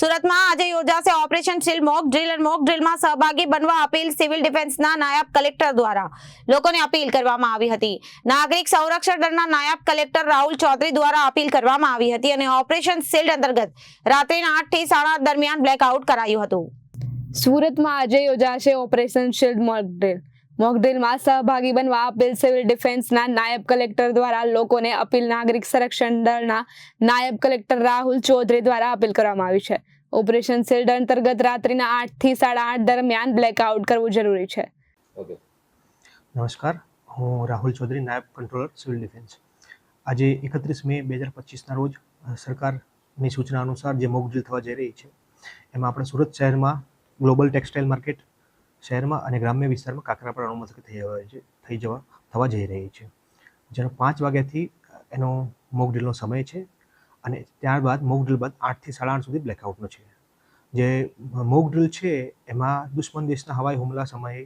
સુરતમાં આજે યોજાશે ઓપરેશન શીલ્ડ મોક ડ્રીલ અને મોક ડ્રીલમાં સહભાગી બનવા અપીલ સિવિલ ડિફેન્સના નાયબ કલેક્ટર દ્વારા લોકોને અપીલ કરવામાં આવી હતી। નાગરિક સંરક્ષણ દળના નાયબ કલેક્ટર રાહુલ ચૌધરી દ્વારા અપીલ કરવામાં આવી હતી અને ઓપરેશન શીલ્ડ અંતર્ગત રાત્રિના 8 થી 8:30 દરમિયાન બ્લેકઆઉટ કરાયું હતું। સુરતમાં આજે યોજાશે ઓપરેશન શીલ્ડ મોક ડ્રીલમાં સહભાગી બનવા અપીલ સિવિલ ડિફેન્સના નાયબ કલેક્ટર દ્વારા લોકોને અપીલ નાગરિક સંરક્ષણ દળના નાયબ કલેક્ટર રાહુલ ચૌધરી દ્વારા અપીલ કરવામાં આવી છે। ઓપરેશન શીલ્ડ અંતર્ગત રાત્રિના 8 થી 8:30 દરમિયાન બ્લેકઆઉટ કરવું જરૂરી છે। નમસ્કાર, હું રાહુલ ચૌધરી, નાયબ કંટ્રોલર સિવિલ ડિફેન્સ। આજે 31 મે 2025ના રોજ સરકારની સૂચના અનુસાર જે મોક ડ્રીલ થવા જઈ રહી છે એમાં આપણે સુરત શહેરમાં ગ્લોબલ ટેક્સટાઇલ માર્કેટ શહેરમાં અને ગ્રામ્ય વિસ્તારમાં કાકરાપાડા અનુમતિ થવા જઈ રહી છે, જેનો 5 વાગ્યાથી એનો મોક ડ્રીલનો સમય છે અને ત્યારબાદ મોક ડ્રીલ બાદ 8 થી 8:30 સુધી બ્લેકઆઉટનો છે। જે મોક ડ્રીલ છે એમાં દુશ્મન દેશના હવાઈ હુમલા સમયે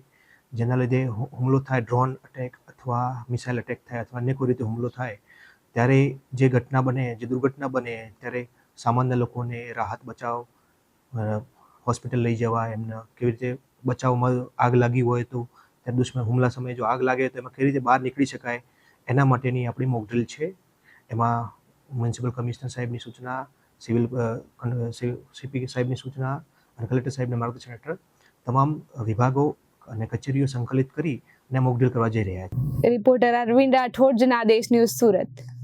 જેના લીધે હુમલો થાય, ડ્રોન અટેક અથવા મિસાઇલ અટેક થાય અથવા અન્ય કોઈ રીતે હુમલો થાય ત્યારે જે ઘટના બને, જે દુર્ઘટના બને ત્યારે સામાન્ય લોકોને રાહત બચાવ, હોસ્પિટલ લઈ જવા, એમને કેવી રીતે બચાવમાં આગ લાગી હોય તો ત્યારે દુશ્મન હુમલા સમયે જો આગ લાગે તો એમાં કેવી રીતે બહાર નીકળી શકાય એના માટેની આપણી મોક ડ્રીલ છે। એમાં મ્યુનિસિપલ કમિશનર સાહેબની સૂચના, સિવિલ સીપી સાહેબની સૂચના અને કલેક્ટર સાહેબના માર્ગદર્શન હેઠળ તમામ વિભાગો અને કચેરીઓ સંકલિત કરી અને મોક ડ્રીલ કરવા જઈ રહ્યા છે। Reporter Arvind Rathod, Janadesh news, Surat.